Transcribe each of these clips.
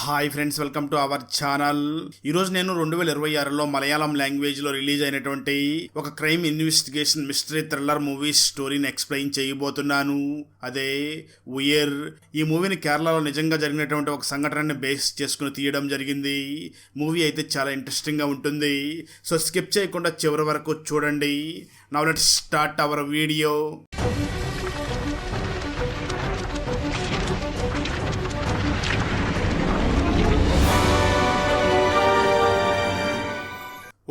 Hi friends, welcome to our channel. ఈరోజు నేను 2026లో మలయాళం లాంగ్వేజ్లో రిలీజ్ అయినటువంటి ఒక crime investigation mystery thriller movie స్టోరీని ఎక్స్ప్లెయిన్ చేయబోతున్నాను. అదే ఉయర్. ఈ మూవీని కేరళలో నిజంగా జరిగినటువంటి ఒక సంఘటనని బేస్ చేసుకుని తీయడం జరిగింది. మూవీ అయితే చాలా ఇంట్రెస్టింగ్గా ఉంటుంది. సో స్కిప్ చేయకుండా చివరి వరకు చూడండి. Now let's start our video.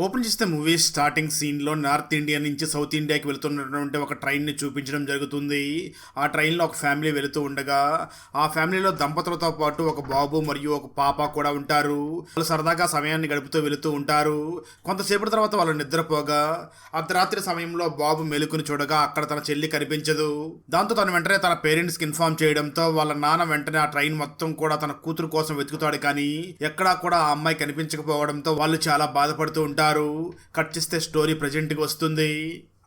Open చేస్తే మూవీ స్టార్టింగ్ సీన్లో నార్త్ ఇండియా నుంచి సౌత్ ఇండియాకి వెళుతున్నటువంటి ఒక ట్రైన్ని చూపించడం జరుగుతుంది. ఆ ట్రైన్లో ఒక ఫ్యామిలీ వెళుతూ ఉండగా ఆ ఫ్యామిలీలో దంపతులతో పాటు ఒక బాబు మరియు ఒక పాప కూడా ఉంటారు. వాళ్ళు సరదాగా సమయాన్ని గడుపుతూ వెళుతూ ఉంటారు. కొంతసేపటి తర్వాత వాళ్ళు నిద్రపోగా అర్ధరాత్రి సమయంలో బాబు మెలుకుని చూడగా అక్కడ తన చెల్లి కనిపించదు. దాంతో తను వెంటనే తన పేరెంట్స్కి ఇన్ఫార్మ్ చేయడంతో వాళ్ళ నాన్న వెంటనే ఆ ట్రైన్ మొత్తం కూడా తన కూతురు కోసం వెతుకుతాడు. కానీ ఎక్కడా కూడా ఆ అమ్మాయి కనిపించకపోవడంతో వాళ్ళు చాలా బాధపడుతూ ఉంటారు. కట్ చేస్తే స్టోరీ ప్రజెంట్కి వస్తుంది.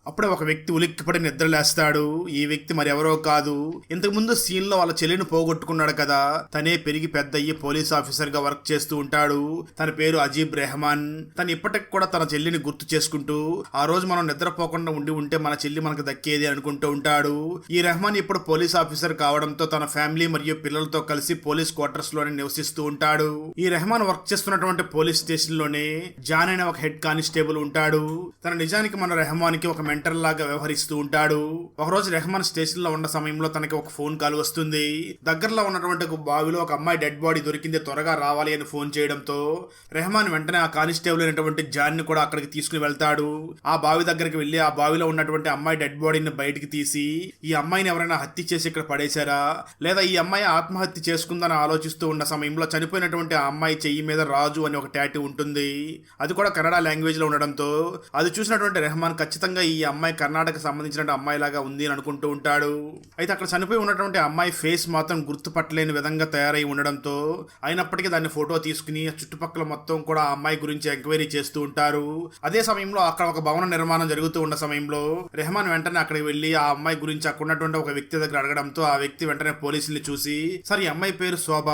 అప్పుడే ఒక వ్యక్తి ఉలిక్కిపడి నిద్రలేస్తాడు. ఈ వ్యక్తి మరి ఎవరో కాదు, ఇంతకుముందు సీన్లో వాళ్ళ చెల్లిని పోగొట్టుకున్నాడు కదా, తనే పెరిగి పెద్ద అయ్యి పోలీస్ ఆఫీసర్గా వర్క్ చేస్తూ ఉంటాడు. తన పేరు అజీబ్ రెహమాన్. తను ఇప్పటికి కూడా తన చెల్లిని గుర్తు చేసుకుంటూ ఆ రోజు మనం నిద్రపోకుండా ఉంటే మన చెల్లి మనకు దక్కేది అనుకుంటూ ఉంటాడు. ఈ రెహమాన్ ఇప్పుడు పోలీస్ ఆఫీసర్ కావడంతో తన ఫ్యామిలీ మరియు పిల్లలతో కలిసి పోలీస్ క్వార్టర్స్ లోనే నివసిస్తూ ఉంటాడు. ఈ రెహమాన్ వర్క్ చేస్తున్నటువంటి పోలీస్ స్టేషన్ లోనే జాన్ అనే ఒక హెడ్ కానిస్టేబుల్ ఉంటాడు. తన నిజానికి మన రెహమాన్ కి ఒక మెంటర్ లాగా వ్యవహరిస్తూ ఉంటాడు. ఒకరోజు రెహమాన్ స్టేషన్ లో ఉన్న సమయంలో తనకి ఒక ఫోన్ కాల్ వస్తుంది. దగ్గరలో ఉన్నటువంటి ఒక బావిలో ఒక అమ్మాయి డెడ్ బాడీ దొరికింది, త్వరగా రావాలి అని ఫోన్ చేయడంతో రెహమాన్ వెంటనే ఆ కానిస్టేబుల్ అయినటువంటి జాన్ ని కూడా అక్కడికి తీసుకుని వెళ్తాడు. ఆ బావి దగ్గరికి వెళ్లి ఆ బావిలో ఉన్నటువంటి అమ్మాయి డెడ్ బాడీని బయటికి తీసి ఈ అమ్మాయిని ఎవరైనా హత్య చేసి ఇక్కడ పడేశారా, లేదా ఈ అమ్మాయి ఆత్మహత్య చేసుకుందని ఆలోచిస్తూ ఉన్న సమయంలో చనిపోయినటువంటి ఆ అమ్మాయి చెయ్యి మీద రాజు అని ఒక టాటూ ఉంటుంది. అది కూడా కన్నడ లాంగ్వేజ్ లో ఉండడంతో అది చూసినటువంటి రెహమాన్ ఖచ్చితంగా ఈ అమ్మాయి కర్ణాటక సంబంధించిన అమ్మాయి లాగా ఉంది అని అనుకుంటూ ఉంటాడు. అయితే అక్కడ చనిపోయి ఉన్నటువంటి అమ్మాయి ఫేస్ మాత్రం గుర్తుపట్టలేని విధంగా తయారై ఉండడంతో అయినప్పటికీ దాన్ని ఫోటో తీసుకుని చుట్టుపక్కల మొత్తం కూడా ఆ అమ్మాయి గురించి ఎంక్వైరీ చేస్తూ ఉంటారు. అదే సమయంలో అక్కడ ఒక భవన నిర్మాణం జరుగుతూ ఉన్న సమయంలో రెహమాన్ వెంటనే అక్కడికి వెళ్లి ఆ అమ్మాయి గురించి అక్కడ ఉన్నటువంటి ఒక వ్యక్తి దగ్గర అడగడంతో ఆ వ్యక్తి వెంటనే పోలీసుల్ని చూసి, సార్ ఈ అమ్మాయి పేరు శోభ,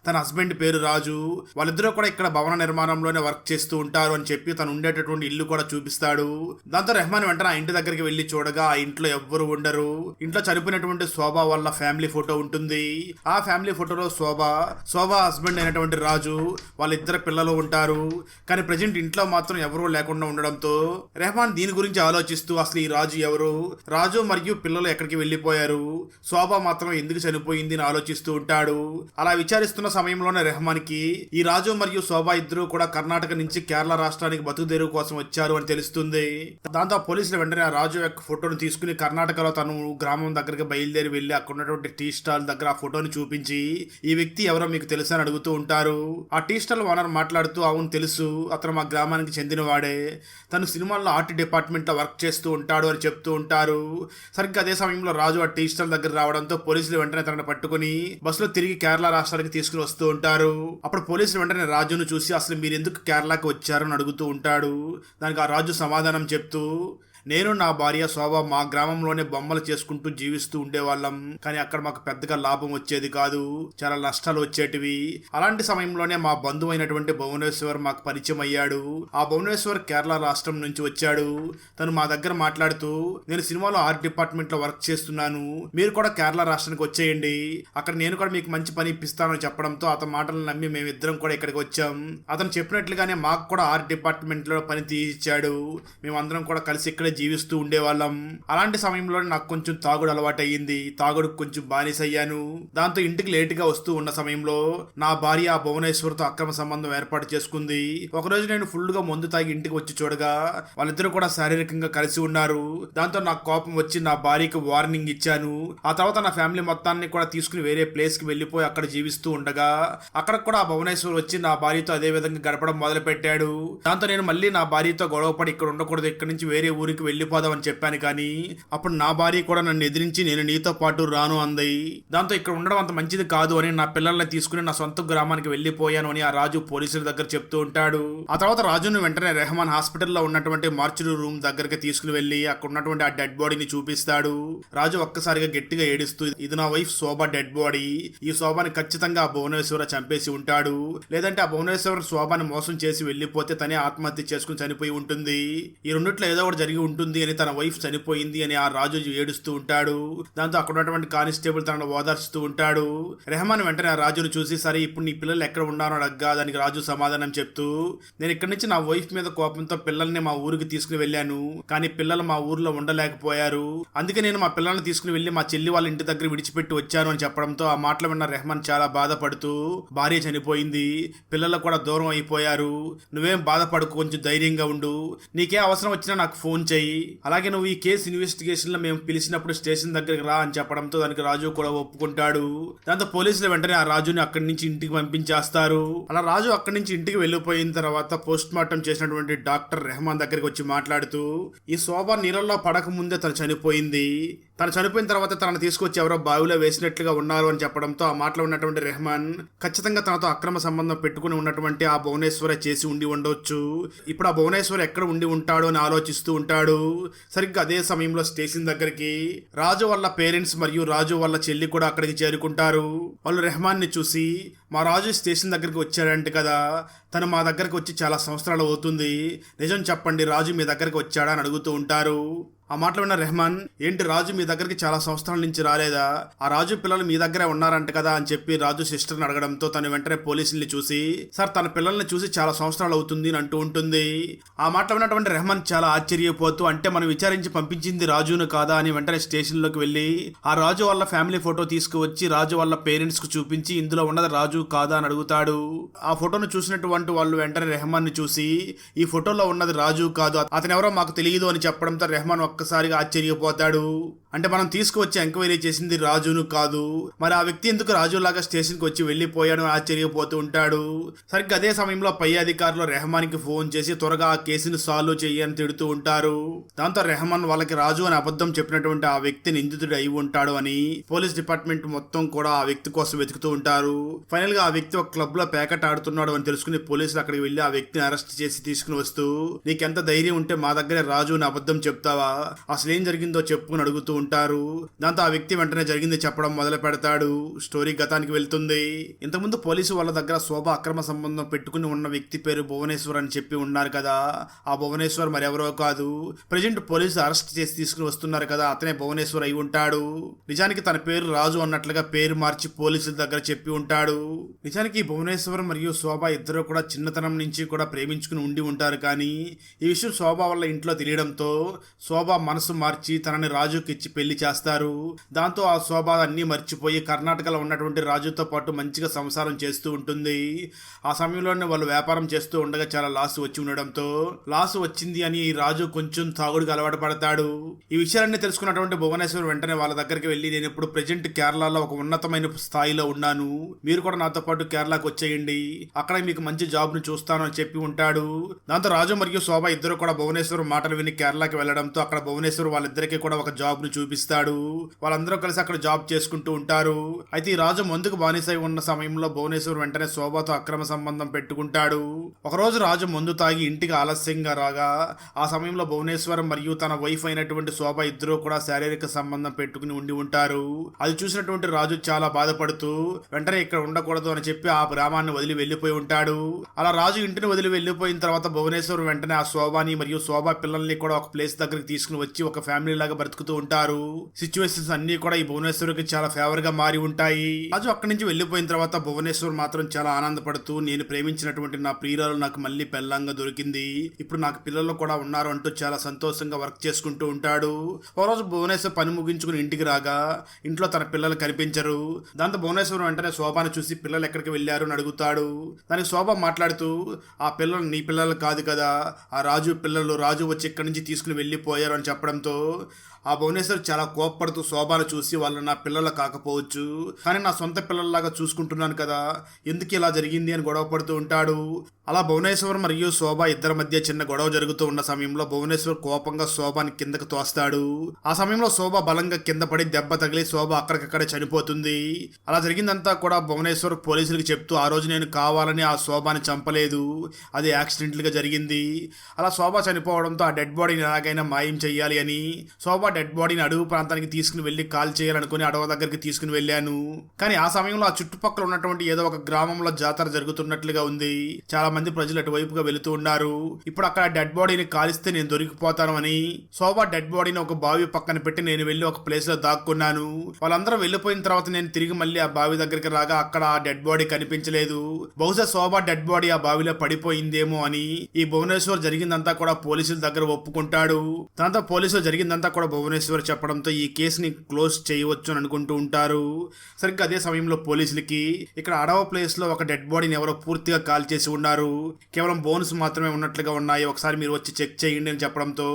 తన హస్బెండ్ పేరు రాజు, వాళ్ళిద్దరూ కూడా ఇక్కడ భవన నిర్మాణంలోనే వర్క్ చేస్తూ ఉంటారు అని చెప్పి తను ఉండేటటువంటి ఇల్లు కూడా చూపిస్తాడు. దాంతో రెహమాన్ వెంటనే ఆ ఇంటి దగ్గరికి వెళ్లి చూడగా ఆ ఇంట్లో ఎవ్వరు ఉండరు. ఇంట్లో చనిపోయినటువంటి శోభ వాళ్ళ ఫ్యామిలీ ఫోటో ఉంటుంది. ఆ ఫ్యామిలీ ఫోటోలో శోభ హస్బెండ్ అయినటువంటి రాజు, వాళ్ళిద్దరు పిల్లలు ఉంటారు. కానీ ప్రజెంట్ ఇంట్లో మాత్రం ఎవరూ లేకుండా ఉండడంతో రెహమాన్ దీని గురించి ఆలోచిస్తూ అసలు ఈ రాజు ఎవరు, రాజు మరియు పిల్లలు ఎక్కడికి వెళ్లిపోయారు, శోభ మాత్రం ఎందుకు చనిపోయింది అని ఆలోచిస్తూ ఉంటాడు. అలా విచారిస్తున్న సమయంలోనే రెహమాన్ కి ఈ రాజు మరియు శోభ ఇద్దరు కూడా కర్ణాటక నుంచి కేరళ రాష్ట్రానికి బతుకుదెరువు కోసం వచ్చారు అని తెలుస్తుంది. దాంతో పోలీసులు వెంటనే ఆ రాజు యొక్క ఫోటోను తీసుకుని కర్ణాటకలో తను గ్రామం దగ్గరికి బయలుదేరి వెళ్లి అక్కడ ఉన్నటువంటి టీ స్టాల్ దగ్గర ఆ ఫోటోని చూపించి ఈ వ్యక్తి ఎవరో మీకు తెలుసా అని అడుగుతూ ఉంటారు. ఆ టీ స్టాల్ ఓనర్ మాట్లాడుతూ, అవును తెలుసు, అతను మా గ్రామానికి చెందినవాడే, తను సినిమాల్లో ఆర్ట్ డిపార్ట్మెంట్ లో వర్క్ చేస్తూ ఉంటాడు అని చెప్తూ ఉంటారు. సరిగ్గా అదే సమయంలో రాజు ఆ టీ స్టాల్ దగ్గర రావడంతో పోలీసులు వెంటనే తనని పట్టుకుని బస్సులో తిరిగి కేరళ రాష్ట్రానికి తీసుకుని వస్తూ ఉంటారు. అప్పుడు పోలీసులు వెంటనే రాజును చూసి అసలు మీరు ఎందుకు కేరళకి వచ్చారు అని అడుగుతూ ఉంటాడు. దానికి ఆ రాజు సమాధానం చెప్తూ, నేను నా భార్య శోభ మా గ్రామంలోనే బొమ్మలు చేసుకుంటూ జీవిస్తూ ఉండేవాళ్ళం. కానీ అక్కడ మాకు పెద్దగా లాభం వచ్చేది కాదు, చాలా నష్టాలు వచ్చేటివి. అలాంటి సమయంలోనే మా బంధువు అయినటువంటి భువనేశ్వర్ మాకు పరిచయం అయ్యాడు. ఆ భువనేశ్వర్ కేరళ రాష్ట్రం నుంచి వచ్చాడు. తను మా దగ్గర మాట్లాడుతూ, నేను సినిమాలో ఆర్ట్ డిపార్ట్మెంట్ లో వర్క్ చేస్తున్నాను, మీరు కూడా కేరళ రాష్ట్రానికి వచ్చేయండి, అక్కడ నేను కూడా మీకు మంచి పని ఇప్పిస్తానని చెప్పడంతో అతని మాటలను నమ్మి మేమిద్దరం కూడా ఇక్కడికి వచ్చాం. అతను చెప్పినట్లుగానే మాకు కూడా ఆర్ట్ డిపార్ట్మెంట్ లో పని తీసిచ్చాడు. మేమందరం కూడా కలిసి ఇక్కడ జీవిస్తూ ఉండేవాళ్ళం. అలాంటి సమయంలో నాకు కొంచెం తాగుడు అలవాటు అయ్యింది, తాగుడుకు కొంచెం బానిసయ్యాను. దాంతో ఇంటికి లేటుగా వస్తూ ఉన్న సమయంలో నా భార్య ఆ భువనేశ్వర్తో అక్రమ సంబంధం ఏర్పాటు చేసుకుంది. ఒకరోజు నేను ఫుల్ గా మందు తాగి ఇంటికి వచ్చి చూడగా వాళ్ళిద్దరూ కూడా శారీరకంగా కలిసి ఉన్నారు. దాంతో నాకు కోపం వచ్చి నా భార్యకి వార్నింగ్ ఇచ్చాను. ఆ తర్వాత నా ఫ్యామిలీ మొత్తాన్ని కూడా తీసుకుని వేరే ప్లేస్ కి వెళ్లిపోయి అక్కడ జీవిస్తూ ఉండగా అక్కడ కూడా ఆ భువనేశ్వర్ వచ్చి నా భార్యతో అదే విధంగా గడపడం మొదలు పెట్టాడు. దాంతో నేను మళ్ళీ నా భార్యతో గొడవపడి ఇక్కడ ఉండకూడదు, ఇక్కడ నుంచి వేరే ఊరికి ఊరికి వెళ్ళిపోదామని చెప్పాను కానీ అప్పుడు నా భార్య కూడా నన్ను ఎదిరించి నేను నీతో పాటు రాను అంది. దాంతో ఇక్కడ ఉండడం అంత మంచిది కాదు అని నా పిల్లల్ని తీసుకుని నా సొంత గ్రామానికి వెళ్ళిపోయాను అని ఆ రాజు పోలీసుల దగ్గర చెప్తూ ఉంటాడు. ఆ తర్వాత రాజును వెంటనే రెహమాన్ హాస్పిటల్లో ఉన్నటువంటి మార్చురీ రూమ్ దగ్గరికి తీసుకుని వెళ్ళి అక్కడ ఉన్నటువంటి ఆ డెడ్ బాడీని చూపిస్తాడు. రాజు ఒక్కసారిగా గట్టిగా ఏడుస్తూ, ఇది నా వైఫ్ శోభ డెడ్ బాడీ, ఈ శోభని ఖచ్చితంగా ఆ భువనేశ్వర చంపేసి ఉంటాడు, లేదంటే ఆ భువనేశ్వర శోభని మోసం చేసి వెళ్ళిపోతే తనే ఆత్మహత్య చేసుకుని చనిపోయి ఉంటుంది, ఈ రెండిట్లో ఏదో ఒకటి జరిగి ఉంటుంది అని తన వైఫ్ చనిపోయింది అని ఆ రాజు ఏడుస్తూ ఉంటాడు. దాంతో అక్కడ ఉన్నటువంటి కానిస్టేబుల్ తనను ఓదార్చుతూ ఉంటాడు. రెహమాన్ వెంటనే ఆ రాజును చూసి, సరే ఇప్పుడు నీ పిల్లలు ఎక్కడ ఉన్నారో అడగ్గా దానికి రాజు సమాధానం చెప్తూ, నేను ఇక్కడి నుంచి నా వైఫ్ మీద కోపంతో పిల్లల్ని మా ఊరికి తీసుకుని వెళ్ళాను, కానీ పిల్లలు మా ఊర్లో ఉండలేకపోయారు, అందుకే నేను మా పిల్లల్ని తీసుకుని వెళ్ళి మా చెల్లి వాళ్ళ ఇంటి దగ్గర విడిచిపెట్టి వచ్చాను అని చెప్పడంతో ఆ మాటలు విన్న రెహమాన్ చాలా బాధపడుతూ, భార్య చనిపోయింది, పిల్లలు కూడా దూరం అయిపోయారు, నువ్వేం బాధపడకు, కొంచెం ధైర్యంగా ఉండు, నీకే అవసరం వచ్చినా నాకు ఫోన్ చెయ్యి, అలాగే నువ్వు ఈ కేసు ఇన్వెస్టిగేషన్ లో మేము పిలిచినప్పుడు స్టేషన్ దగ్గరికి రా అని చెప్పడంతో దానికి రాజు కూడా ఒప్పుకుంటాడు. దాంతో పోలీసులు వెంటనే ఆ రాజుని అక్కడి నుంచి ఇంటికి పంపించేస్తారు. అలా రాజు అక్కడి నుంచి ఇంటికి వెళ్ళిపోయిన తర్వాత పోస్ట్ మార్టం చేసినటువంటి డాక్టర్ రెహమాన్ దగ్గరికి వచ్చి మాట్లాడుతూ, ఈ శోభ నీళ్ళల్లో పడక ముందే తను చనిపోయింది, తను చనిపోయిన తర్వాత తనను తీసుకొచ్చి ఎవరో బావిలో వేసినట్లుగా ఉన్నారు అని చెప్పడంతో ఆ మాటలో ఉన్నటువంటి రెహమాన్ ఖచ్చితంగా తనతో అక్రమ సంబంధం పెట్టుకుని ఉన్నటువంటి ఆ భువనేశ్వర చేసి ఉండి ఉండొచ్చు, ఇప్పుడు ఆ భువనేశ్వర్ ఎక్కడ ఉండి ఉంటాడు అని ఆలోచిస్తూ ఉంటాడు. సరిగ్గా అదే సమయంలో స్టేషన్ దగ్గరికి రాజు వాళ్ళ పేరెంట్స్ మరియు రాజు వాళ్ళ చెల్లి కూడా అక్కడికి చేరుకుంటారు. వాళ్ళు రెహమాన్ ని చూసి, మా రాజు స్టేషన్ దగ్గరికి వచ్చాడంటే కదా, తను మా దగ్గరకు వచ్చి చాలా సంవత్సరాలు అవుతుంది, నిజం చెప్పండి రాజు మీ దగ్గరికి వచ్చాడా అని అడుగుతూ ఉంటారు. ఆ మాటలు విన్న రెహమాన్, ఏంటి రాజు మీ దగ్గరికి చాలా సంవత్సరాల నుంచి రాలేదా, ఆ రాజు పిల్లలు మీ దగ్గరే ఉన్నారంట కదా అని చెప్పి రాజు సిస్టర్ని అడగడంతో తను వెంటనే పోలీసుల్ని చూసి, సార్ తన పిల్లల్ని చూసి చాలా సంవత్సరాలు అవుతుంది అని అంటూ ఉంటుంది. ఆ మాటలు విన్నటువంటి రెహమాన్ చాలా ఆశ్చర్యపోతూ, అంటే మనం విచారించి పంపించింది రాజును కాదా అని వెంటనే స్టేషన్లోకి వెళ్ళి ఆ రాజు వాళ్ళ ఫ్యామిలీ ఫోటో తీసుకువచ్చి రాజు వాళ్ళ పేరెంట్స్ కు చూపించి ఇందులో ఉన్నది రాజు కాదా అని అడుగుతాడు. ఆ ఫోటోను చూసినటువంటి వాళ్ళు వెంటనే రెహమాన్ ని చూసి, ఈ ఫోటోలో ఉన్నది రాజు కాదు, అతను ఎవరో మాకు తెలియదు అని చెప్పడంతో రెహమాన్ ఒక్కసారిగా ఆశ్చర్యపోతాడు. అంటే మనం తీసుకువచ్చి ఎంక్వైరీ చేసింది రాజును కాదు, మరి ఆ వ్యక్తి ఎందుకు రాజులాగా స్టేషన్కి వచ్చి వెళ్ళిపోయాడు అని ఆశ్చర్యపోతూ ఉంటాడు. సరిగ్గా అదే సమయంలో పై అధికారులు రెహమాన్కి ఫోన్ చేసి త్వరగా ఆ కేసును సాల్వ్ చేయని తిడుతూ ఉంటారు. దాంతో రెహమాన్ వాళ్ళకి రాజు అని అబద్ధం చెప్పినటువంటి ఆ వ్యక్తి నిందితుడు అయి ఉంటాడు అని పోలీస్ డిపార్ట్మెంట్ మొత్తం కూడా ఆ వ్యక్తి కోసం వెతుకుతూ ఉంటారు. ఫైనల్ గా ఆ వ్యక్తి ఒక క్లబ్ లో ప్యాకెట్ ఆడుతున్నాడు అని తెలుసుకుని పోలీసులు అక్కడికి వెళ్లి ఆ వ్యక్తిని అరెస్ట్ చేసి తీసుకుని వస్తూ, నీకెంత ధైర్యం ఉంటే మా దగ్గరే రాజు అని అబద్ధం చెప్తావా, అసలు ఏం జరిగిందో చెప్పు అని అడుగుతూ ఉంటారు. దాంతో ఆ వ్యక్తి వెంటనే జరిగింది చెప్పడం మొదలు పెడతాడు. స్టోరీ గతానికి వెళ్తుంది. ఇంతకుముందు పోలీసు వాళ్ళ దగ్గర శోభ అక్రమ సంబంధం పెట్టుకుని ఉన్న వ్యక్తి పేరు భువనేశ్వర్ అని చెప్పి ఉన్నారు కదా, ఆ భువనేశ్వర్ మరెవరో కాదు, ప్రెజెంట్ పోలీసు అరెస్ట్ చేసి తీసుకుని వస్తున్నారు కదా, అతనే భువనేశ్వర్ అయి ఉంటాడు. నిజానికి తన పేరు రాజు అన్నట్లుగా పేరు మార్చి పోలీసుల దగ్గర చెప్పి ఉంటాడు. నిజానికి భువనేశ్వర్ మరియు శోభ ఇద్దరు కూడా చిన్నతనం నుంచి కూడా ప్రేమించుకుని ఉండి ఉంటారు, కానీ ఈ విషయం శోభ వాళ్ళ ఇంట్లో తెలియడంతో శోభ మనసు మార్చి తనని రాజుకి ఇచ్చి పెళ్లి చేస్తారు. దాంతో ఆ శోభ అన్ని మర్చిపోయి కర్ణాటకలో ఉన్నటువంటి రాజుతో పాటు మంచిగా సంసారం చేస్తూ ఉంటుంది. ఆ సమయంలోనే వాళ్ళు వ్యాపారం చేస్తూ ఉండగా చాలా లాస్ వచ్చి ఉండడంతో లాస్ వచ్చింది అని ఈ రాజు కొంచెం తాగుడుకి అలవాటు పడతాడు. ఈ విషయాలన్నీ తెలుసుకున్నటువంటి భువనేశ్వర్ వెంటనే వాళ్ళ దగ్గరికి వెళ్ళి, నేను ఇప్పుడు ప్రెజెంట్ కేరళలో ఒక ఉన్నతమైన స్థాయిలో ఉన్నాను, మీరు కూడా నాతో పాటు కేరళకు వచ్చేయండి, అక్కడ మీకు మంచి జాబ్ ను చూస్తాను అని చెప్పి ఉంటాడు. దాంతో రాజు మరియు శోభ ఇద్దరు కూడా భువనేశ్వర్ మాటలు విని కేరళకి వెళ్లడంతో అక్కడ భువనేశ్వర్ వాళ్ళిద్దరికీ కూడా ఒక జాబ్ ను చూపిస్తాడు. వాళ్ళందరూ కలిసి అక్కడ జాబ్ చేసుకుంటూ ఉంటారు. అయితే ఈ రాజు ముందుకు బానిసై ఉన్న సమయంలో భువనేశ్వర్ వెంటనే శోభతో అక్రమ సంబంధం పెట్టుకుంటాడు. ఒకరోజు రాజు మందు తాగి ఇంటికి ఆలస్యంగా రాగా ఆ సమయంలో భువనేశ్వర్ మరియు తన వైఫ్ అయినటువంటి శోభ ఇద్దరు కూడా శారీరక సంబంధం పెట్టుకుని ఉండి ఉంటారు. అది చూసినటువంటి రాజు చాలా బాధపడుతూ వెంటనే ఇక్కడ ఉండకూడదు అని చెప్పి ఆ గ్రామాన్ని వదిలి వెళ్లిపోయి ఉంటాడు. అలా రాజు ఇంటిని వదిలి వెళ్లిపోయిన తర్వాత భువనేశ్వర్ వెంటనే ఆ శోభని మరియు శోభ పిల్లల్ని కూడా ఒక ప్లేస్ దగ్గరికి తీసుకుని వచ్చి ఒక ఫ్యామిలీ లాగా బ్రతుకుతూ ఉంటారు. సిచ్యువేషన్స్ అన్ని కూడా ఈ భువనేశ్వర్కి చాలా ఫేవర్ గా మారి ఉంటాయి. రాజు అక్కడి నుంచి వెళ్లిపోయిన తర్వాత భువనేశ్వర్ మాత్రం చాలా ఆనందపడుతూ, నేను ప్రేమించినటువంటి నా ప్రియురాలు నాకు మళ్ళీ పెళ్ళంగా దొరికింది, ఇప్పుడు నాకు పిల్లలు కూడా ఉన్నారు అంటూ చాలా సంతోషంగా వర్క్ చేసుకుంటూ ఉంటాడు. ఒక రోజు భువనేశ్వర్ పని ముగించుకుని ఇంటికి రాగా ఇంట్లో తన పిల్లలు కనిపించరు. దాంతో భువనేశ్వర్ వెంటనే శోభను చూసి పిల్లలు ఎక్కడికి వెళ్ళారు అని అడుగుతాడు. దానికి శోభ మాట్లాడుతూ, ఆ పిల్లలు నీ పిల్లలు కాదు కదా, ఆ రాజు పిల్లలు, రాజు వచ్చి ఇక్కడి నుంచి తీసుకుని వెళ్ళిపోయారు అని చెప్పడంతో ఆ భువనేశ్వర్ చాలా కోప్పడుతూ శోభాను చూసి వాళ్ళు నా పిల్లలు కాకపోవచ్చు, కానీ నా సొంత పిల్లల్లాగా చూసుకుంటున్నాను కదా, ఎందుకు ఇలా జరిగింది అని గొడవ పడుతూ ఉంటాడు. అలా భువనేశ్వర్ మరియు శోభ ఇద్దరి మధ్య చిన్న గొడవ జరుగుతూ ఉన్న సమయంలో భువనేశ్వర్ కోపంగా శోభని కిందకు తోస్తాడు. ఆ సమయంలో శోభ బలంగా కింద పడి దెబ్బ తగిలి శోభ అక్కడికక్కడే చనిపోతుంది. అలా జరిగిందంతా కూడా భువనేశ్వర్ పోలీసులకు చెప్తూ ఆ రోజు నేను కావాలని ఆ శోభని చంపలేదు, అది యాక్సిడెంటల్ గా జరిగింది. అలా శోభ చనిపోవడంతో ఆ డెడ్ బాడీని ఎలాగైనా మాయం చెయ్యాలి అని శోభ డెడ్ బాడీని అడవి ప్రాంతానికి తీసుకుని వెళ్లి కాల్ చేయాలనుకుని అడవి దగ్గరికి తీసుకుని వెళ్ళాను. కానీ ఆ సమయంలో ఆ చుట్టుపక్కల ఉన్నటువంటి ఏదో ఒక గ్రామంలో జాతర జరుగుతున్నట్లుగా ఉంది. చాలా మంది ప్రజలు అటువైపుగా వెళుతూ ఉన్నారు. ఇప్పుడు అక్కడ డెడ్ బాడీని కాలిస్తే నేను దొరికిపోతాను అని శోభ డెడ్ బాడీని ఒక బావి పక్కన పెట్టి నేను వెళ్ళి ఒక ప్లేస్ లో దాక్కున్నాను. వాళ్ళందరూ వెళ్ళిపోయిన తర్వాత నేను తిరిగి మళ్ళీ ఆ బావి దగ్గరికి రాగా అక్కడ ఆ డెడ్ బాడీ కనిపించలేదు. బహుశా శోభ డెడ్ బాడీ ఆ బావిలో పడిపోయిందేమో అని ఈ భువనేశ్వర్ జరిగిందంతా కూడా పోలీసుల దగ్గర ఒప్పుకుంటాడు. దాంతో పోలీసులు జరిగిందంతా కూడా భువనేశ్వర్ చెప్పడంతో ఈ కేసుని క్లోజ్ చేయవచ్చు అని అనుకుంటూ ఉంటారు. సరిగ్గా అదే సమయంలో పోలీసులకి ఇక్కడ అడవ ప్లేస్ లో ఒక డెడ్ బాడీని ఎవరో పూర్తిగా కాల్ చేసి ఉన్నారు, కేవలం బోన్స్ మాత్రమే ఉన్నట్లుగా ఉన్నాయి, ఒకసారి మీరు వచ్చి చెక్ చేయండి అని చెప్పడంతో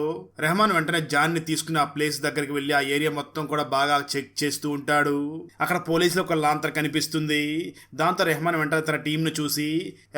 రెహమాన్ వెంటనే జాన్ ని తీసుకుని ఆ ప్లేస్ దగ్గరికి వెళ్లి ఆ ఏరియా మొత్తం కూడా బాగా చెక్ చేస్తూ ఉంటాడు. అక్కడ పోలీసులు ఒక లాంతర్ కనిపిస్తుంది. దాంతో రెహమాన్ వెంటనే తన టీం ను చూసి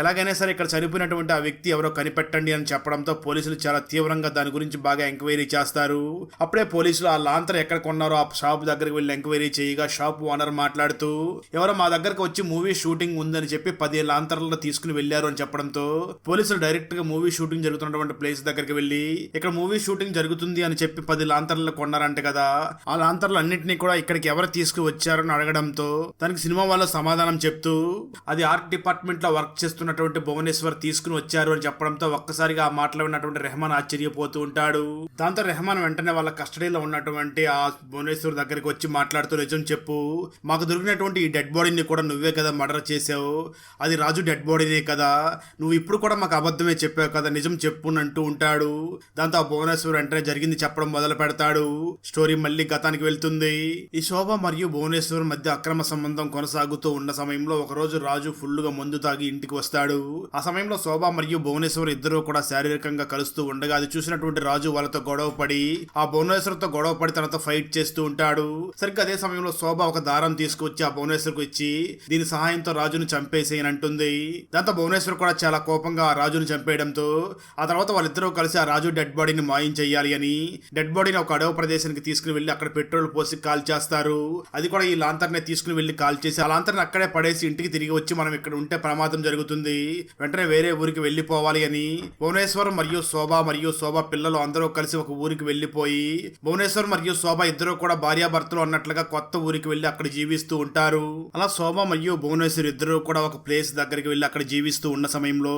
ఎలాగైనా సరే ఇక్కడ చనిపోయినటువంటి ఆ వ్యక్తి ఎవరో కనిపెట్టండి అని చెప్పడంతో పోలీసులు చాలా తీవ్రంగా దాని గురించి బాగా ఎంక్వైరీ చేస్తారు. అప్పుడే పోలీసులు ఆ లాంతర్ ఎక్కడ కొన్నారో ఆ షాప్ దగ్గరికి వెళ్లి ఎంక్వైరీ చేయగా షాప్ ఓనర్ మాట్లాడుతూ ఎవరో మా దగ్గరకు వచ్చి మూవీ షూటింగ్ ఉందని చెప్పి 10 లాంతర్లను తీసుకుని వెళ్లారు అని చెప్పడంతో పోలీసులు డైరెక్ట్ గా మూవీ షూటింగ్ జరుగుతున్నటువంటి ప్లేస్ దగ్గరికి వెళ్లి ఇక్కడ మూవీ షూటింగ్ జరుగుతుంది అని చెప్పి 10 లాంతర్లు కొన్నారంట కదా, ఆ లాంతర్లు అన్నింటినీ కూడా ఇక్కడికి ఎవరు తీసుకువచ్చారని అడగడంతో దానికి సినిమా వాళ్ళు సమాధానం చెప్తూ అది ఆర్ట్ డిపార్ట్మెంట్ లో వర్క్ చేస్తున్నటువంటి భువనేశ్వర్ తీసుకుని వచ్చారు అని చెప్పడంతో ఒక్కసారిగా ఆ మాటలు విన్నటువంటి రెహమాన్ ఆశ్చర్యపోతూ ఉంటాడు. దాంతో రెహమాన్ వెంటనే వాళ్ళ కస్టడీలో ఉన్నటువంటి ఆ భువనేశ్వర్ దగ్గరికి వచ్చి మాట్లాడుతూ నిజం చెప్పు, మాకు దొరికినటువంటి ఈ డెడ్ బాడీని కూడా నువ్వే కదా మర్డర్ చేసావు, అది రాజు డెడ్ బాడీనే కదా, నువ్వు ఇప్పుడు కూడా మాకు అబద్ధమే చెప్పావు కదా, నిజం చెప్పు అంటూ ఉంటాడు. దాంతో ఆ భువనేశ్వర్ వెంటనే జరిగింది చెప్పడం మొదలు పెడతాడు. స్టోరీ మళ్ళీ గతానికి వెళ్తుంది. ఈ శోభ మరియు భువనేశ్వర్ మధ్య అక్రమ సంబంధం కొనసాగుతూ ఉన్న సమయంలో ఒకరోజు రాజు ఫుల్ గా మందు తాగి ఇంటికి వస్తాడు. ఆ సమయంలో శోభ మరియు భువనేశ్వర్ ఇద్దరు కూడా శారీరకంగా కలుస్తూ ఉండగా అది చూసినటువంటి రాజు వాళ్ళతో గొడవ పడి ఆ భువనేశ్వర్ తో గొడవ పడి తనతో ఫైట్ చేస్తూ ఉంటాడు. సరిగ్గా అదే సమయంలో శోభ ఒక దారం తీసుకొచ్చి ఆ భువనేశ్వర్ కు ఇచ్చి దీని సహాయంతో రాజును చంపేసేయని అంటుంది. దాంతో భువనేశ్వర్ కూడా చాలా కోపంగా ఆ రాజును చంపేయడంతో ఆ తర్వాత వాళ్ళిద్దరూ కలిసి ఆ రాజు డెడ్ బాడీని మాయం చెయ్యాలి అని డెడ్ బాడీని ఒక అడవి ప్రదేశానికి తీసుకుని వెళ్లి అక్కడ పెట్రోల్ పోసి కాల్ చేస్తారు. అది కూడా ఈ లాంతర్నే తీసుకుని వెళ్లి కాల్ చేసి ఆ లాంతర్ని అక్కడే పడేసి ఇంటికి తిరిగి వచ్చి మనం ఇక్కడ ఉంటే ప్రమాదం జరుగుతుంది, వెంటనే వేరే ఊరికి వెళ్లిపోవాలి అని భువనేశ్వర్ మరియు శోభ పిల్లలు అందరూ కలిసి ఒక ఊరికి వెళ్లిపోయి భువనేశ్వర్ మరియు శోభ ఇద్దరు కూడా భార్యాభర్తలు అన్నట్లుగా కొత్త ఊరికి వెళ్లి అక్కడ జీవిస్తూ ఉంటారు. అలా శోభ మరియు భువనేశ్వర్ ఇద్దరు కూడా ఒక ప్లేస్ దగ్గరికి వెళ్లి అక్కడ జీవిస్తూ ఉన్న సమయంలో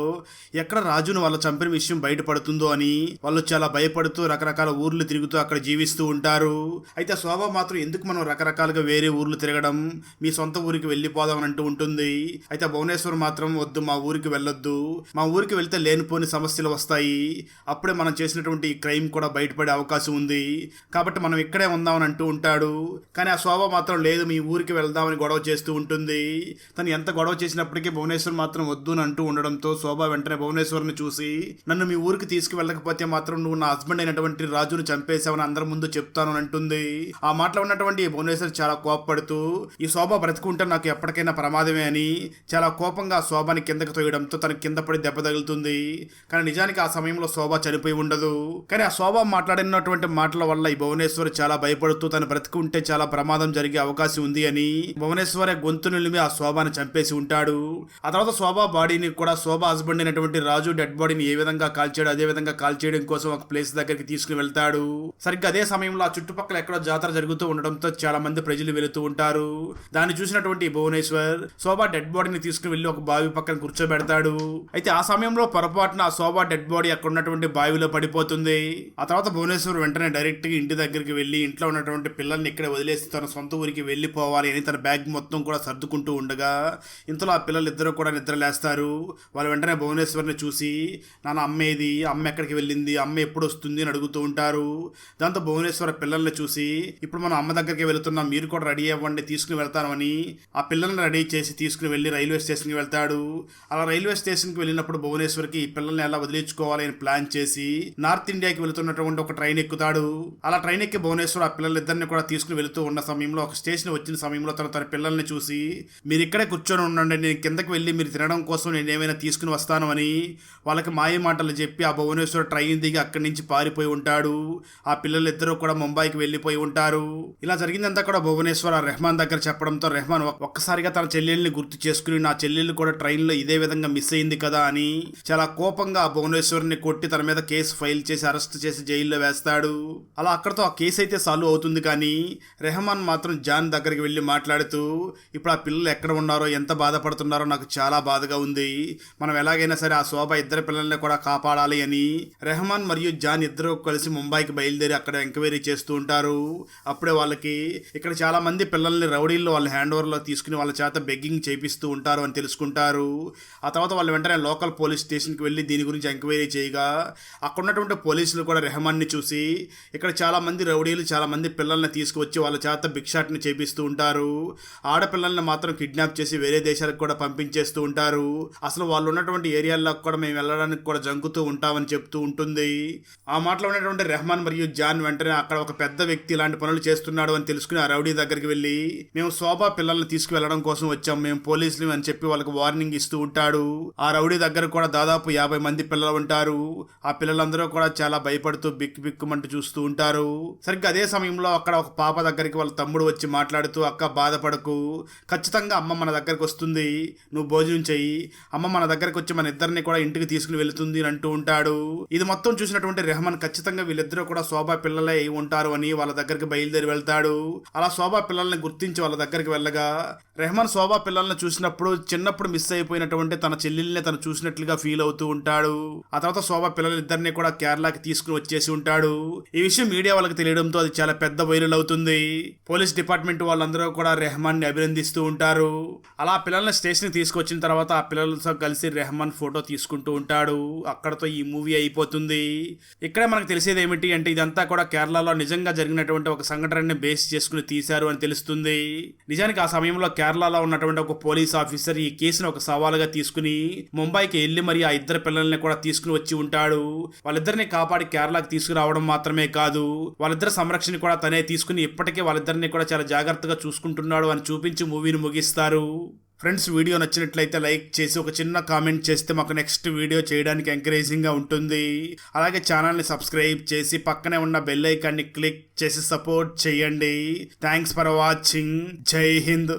ఎక్కడ రాజును వాళ్ళు చంపిన విషయం బయటపడుతుందో అని వాళ్ళు చాలా భయపడుతూ రకరకాల ఊర్లు తిరుగుతూ అక్కడ జీవిస్తూ ఉంటారు. అయితే శోభ మాత్రం ఎందుకు మనం రకరకాలుగా వేరే ఊర్లు తిరగడం, మీ సొంత ఊరికి వెళ్ళిపోదామని అంటూ ఉంటుంది. అయితే భువనేశ్వర్ మాత్రం వద్దు, మా ఊరికి వెళ్ళొద్దు, మా ఊరికి వెళ్తే లేనిపోని సమస్యలు వస్తాయి, అప్పుడే మనం చేసినటువంటి ఈ క్రైమ్ కూడా బయటపడే అవకాశం ఉంది, కాబట్టి మనం ఇక్కడే ఉందామని అంటూ ఉంటాడు. కానీ ఆ శోభ మాత్రం లేదు, మీ ఊరికి వెళ్దామని గొడవ చేస్తూ ఉంటుంది. తను ఎంత గొడవ చేసినప్పటికీ భువనేశ్వర్ మాత్రం వద్దు అని అంటూ ఉండడంతో శోభ వెంటనే భువనేశ్వర్ని చూసి నన్ను మీ ఊరికి తీసుకువెళ్ళకపోతే మాత్రం నువ్వు నా హస్బెండ్ అయినటువంటి రాజును చంపేశావని అందరి ముందు చెప్తాను అని అంటుంది. ఆ మాటలో ఉన్నటువంటి భువనేశ్వర్ చాలా కోపపడుతూ ఈ శోభ బ్రతుకుంటే నాకు ఎప్పటికైనా ప్రమాదమే అని చాలా కోపంగా ఆ శోభని కిందకి తోయడంతో తన కింద పడి దెబ్బ తగులుతుంది. కానీ నిజానికి ఆ సమయంలో శోభ చనిపోయి ఉండదు. కానీ ఆ శోభ మాట్లాడినటువంటి మాటల వల్ల ఈ భువనేశ్వర్ చాలా భయపడుతూ తను బ్రతుకుంటే చాలా ప్రమాదం జరిగే అవకాశం ఉంది అని భువనేశ్వర్ గొంతు నిలిమి ఆ శోభని చంపేసి ఉంటాడు. ఆ తర్వాత శోభ బాడీని కూడా శోభ హస్బెండ్ అయినటువంటి రాజు డెడ్ బాడీని ఏ విధంగా కాల్చాడు అదే విధంగా కాల్చేయడం కోసం ఒక ప్లేస్ దగ్గరికి తీసుకుని వెళ్తాడు. సరిగ్గా అదే సమయంలో ఆ చుట్టుపక్కల ఎక్కడో జాతర జరుగుతూ ఉండడంతో చాలా మంది ప్రజలు వెళుతూ ఉంటారు. దాన్ని చూసినటువంటి భువనేశ్వర్ శోభ డెడ్ బాడీని తీసుకుని వెళ్లి ఒక బావి పక్కన కూర్చోబెడతాడు. అయితే ఆ సమయంలో పొరపాటున ఆ శోభ డెడ్ బాడీ అక్కడ ఉన్నటువంటి బావిలో పడిపోతుంది. ఆ తర్వాత భువనేశ్వర్ వెంటనే డైరెక్ట్ గా ఇంటి దగ్గరికి వెళ్లి ఇంట్లో ఉన్నటువంటి పిల్లల్ని ఇక్కడే వదిలేసి తన సొంత ఊరికి వెళ్లిపోవాలి అని తన బ్యాగ్ మొత్తం కూడా సర్దుకుంటూ ఉండగా ఇంతలో ఆ పిల్లలు ఇద్దరు కూడా నిద్రలేస్తారు. వాళ్ళు వెంటనే భువనేశ్వర్ని చూసి నాన్న అమ్మేది, అమ్మ ఎక్కడికి వెళ్ళింది, అమ్మ ఎప్పుడు వస్తుంది అని అడుగుతూ ఉంటారు. దాంతో భువనేశ్వర్ పిల్లల్ని చూసి ఇప్పుడు మనం అమ్మ దగ్గరికి వెళుతున్నాం, మీరు కూడా రెడీ అవ్వండి తీసుకుని వెళ్తాను అని ఆ పిల్లల్ని రెడీ చేసి తీసుకుని వెళ్ళి రైల్వే స్టేషన్కి వెళ్తాడు. అలా రైల్వే స్టేషన్కి వెళ్ళినప్పుడు భువనేశ్వర్కి ఈ పిల్లల్ని ఎలా వదిలించుకోవాలి అని ప్లాన్ చేసి నార్త్ ఇండియాకి వెళుతున్నటువంటి ఒక ట్రైన్ ఎక్కుతాడు. అలా ట్రైన్ ఎక్కి భువనేశ్వర్ ఆ పిల్లలిద్దరిని కూడా తీసుకుని వెళుతూ ఉన్న సమయంలో ఒక స్టేషన్ వచ్చిన సమయంలో తన పిల్లల్ని చూసి మీరు ఇక్కడే కూర్చొని ఉండండి, నేను కిందకి వెళ్ళి మీరు తినడం కోసం నేను ఏమైనా తీసుకుని వస్తాను అని వాళ్ళకి మాయ మాటలు చెప్పి ఆ భువనేశ్వర్ ట్రైన్ దిగి అక్కడి నుంచి పారిపోయి ఉంటాడు. ఆ పిల్లలిద్దరూ కూడా ముంబైకి వెళ్ళిపోయి ఉంటారు. ఇలా జరిగిందంతా కూడా భువనేశ్వర్ ఆ రెహమాన్ దగ్గర చెప్పడంతో రెహమాన్ ఒక్కసారిగా తన చెల్లెల్ని గుర్తు చేసుకుని నా చెల్లెళ్ళు కూడా ట్రైన్లో ఇదే విధంగా మిస్ అయింది కదా అని చాలా కోపంగా ఆ భువనేశ్వర్ని కొట్టి తన మీద కేసు ఫైల్ చేసి అరెస్ట్ చేసి జైల్లో వేస్తాడు. అలా అక్కడతో ఆ కేసు అయితే సాల్వ్ అవుతుంది. కానీ రెహమాన్ మాత్రం జాన్ దగ్గరికి వెళ్ళి మాట్లాడుతూ ఇప్పుడు ఆ పిల్లలు ఎక్కడ ఉన్నారో ఎంత బాధపడుతున్నారో నాకు చాలా బాధగా ఉంది, మనం ఎలాగైనా సరే ఆ శోభ ఇద్దరు పిల్లల్ని కూడా కాపాడాలి అని రెహమాన్ మరియు జాన్ ఇద్దరు కలిసి ముంబైకి బయలుదేరి అక్కడ ఎంక్వైరీ చేస్తూ ఉంటారు. అప్పుడే వాళ్ళకి ఇక్కడ చాలా మంది పిల్లల్ని రౌడీల్లో వాళ్ళ హ్యాండ్ ఓవర్లో తీసుకుని వాళ్ళ చేత బెగ్గింగ్ చేపిస్తూ ఉంటారు అని తెలుసుకుంటారు. ఆ తర్వాత వాళ్ళు వెంటనే లోకల్ పోలీస్ స్టేషన్కి వెళ్ళి దీని గురించి ఎంక్వైరీ చేయగా అక్కడ ఉన్నటువంటి పోలీసులు కూడా రెహమాన్ని చూసి ఇక్కడ చాలా మంది రౌడీలు చాలా మంది పిల్లల్ని తీసుకువచ్చి వాళ్ళ చేత భిక్షాటన చేపిస్తూ ఉంటారు, ఆడపిల్లల్ని మాత్రం కిడ్నాప్ చేసి వేరే దేశాలకు కూడా పంపించేస్తూ ఉంటారు, అసలు వాళ్ళు ఉన్నటువంటి ఏరియాల్లో కూడా మేము వెళ్ళడానికి కూడా జంకుతూ ఉంటామని చెప్తూ ఉంటుంది. ఆ మాటలో ఉన్నటువంటి రెహమాన్ మరియు జాన్ వెంటనే అక్కడ ఒక పెద్ద వ్యక్తి ఇలాంటి పనులు చేస్తున్నాడు అని తెలుసుకుని ఆ రౌడీ దగ్గరికి వెళ్ళి మేము శోభా పిల్లల్ని తీసుకువెళ్ళడం కోసం వచ్చాం, మేము పోలీసులు అని చెప్పి వాళ్ళకి వార్నింగ్ ఇస్తూ ఉంటాడు. ఆ రౌడీ దగ్గర కూడా దాదాపు 50 మంది పిల్లలు ఉంటారు. ఆ పిల్లలందరూ కూడా చాలా భయపడుతూ బిక్కుమంటూ చూస్తూ ఉంటారు. సరిగ్గా అదే సమయంలో అక్కడ ఒక పాప దగ్గరికి వాళ్ళ తమ్ముడు వచ్చి మాట్లాడుతూ అక్క బాధపడకు, ఖచ్చితంగా అమ్మ మన దగ్గరకు వస్తుంది, నువ్వు భోజనం చెయ్యి, అమ్మ మన దగ్గరకు వచ్చి మన ఇద్దరిని కూడా ఇంటికి తీసుకుని వెళుతుంది అని అంటూ ఉంటాడు. ఇది మొత్తం చూసినటువంటి రెహమాన్ ఖచ్చితంగా వీళ్ళిద్దరూ కూడా శోభా పిల్లలే అయి ఉంటారు అని వాళ్ళ దగ్గరికి బయలుదేరి వెళ్తాడు. అలా శోభా పిల్లల్ని గుర్తించి వాళ్ళ దగ్గరికి వెళ్ళగా రెహమాన్ శోభా పిల్లల్ని చూసినప్పుడు చిన్నప్పుడు మిస్ అయిపోయినటువంటి తన చెల్లెల్ని తను చూసినట్లుగా ఫీల్ అవుతూ ఉంటాడు. ఆ తర్వాత శోభా పిల్లలిద్దరిని కూడా కేరళకి తీసుకుని వచ్చేసి ఉంటాడు. ఈ విషయం మీడియా వాళ్ళకి తెలియడంతో అది చాలా పెద్ద వైరల్ అవుతుంది. పోలీస్ డిపార్ట్మెంట్ వాళ్ళందరూ కూడా రెహమాన్ ని అభినందిస్తూ ఉంటారు. అలా పిల్లల్ని స్టేషన్ తీసుకొచ్చిన తర్వాత ఆ పిల్లలతో కలిసి రెహమాన్ ఫోటో తీసుకుంటూ ఉంటాడు. అక్కడతో ఈ మూవీ అయిపోతుంది. ఇక్కడే మనకు తెలిసేది ఏమిటి అంటే ఇదంతా కూడా కేరళలో నిజంగా జరిగినటువంటి ఒక సంఘటనని బేస్ చేసుకుని తీశారు అని తెలుస్తుంది. నిజానికి ఆ సమయంలో కేరళలో ఉన్నటువంటి ఒక పోలీస్ ఆఫీసర్ ఈ కేసును ఒక సవాలుగా తీసుకుని ముంబైకి వెళ్ళి మరి ఆ ఇద్దరు పిల్లల్ని కూడా తీసుకుని వచ్చి ఉంటాడు. వాళ్ళిద్దరిని కాపాడి కేరళకి తీసుకురావడం మాత్రమే కాదు, వాళ్ళిద్దరి సంరక్షణ కూడా తనే తీసుకుని ఇప్పటికే వాళ్ళిద్దరిని కూడా చాలా జాగ్రత్తగా చూసుకుంటున్నాడు అని చూపించి మూవీని ముగిస్తారు. ఫ్రెండ్స్, వీడియో నచ్చినట్లయితే లైక్ చేసి ఒక చిన్న కామెంట్ చేస్తే మాకు నెక్స్ట్ వీడియో చేయడానికి ఎంకరేజింగ్గా ఉంటుంది. అలాగే ఛానల్ని సబ్స్క్రైబ్ చేసి పక్కనే ఉన్న బెల్ ఐకాన్ని క్లిక్ చేసి సపోర్ట్ చేయండి. Thanks for watching. జై హింద్.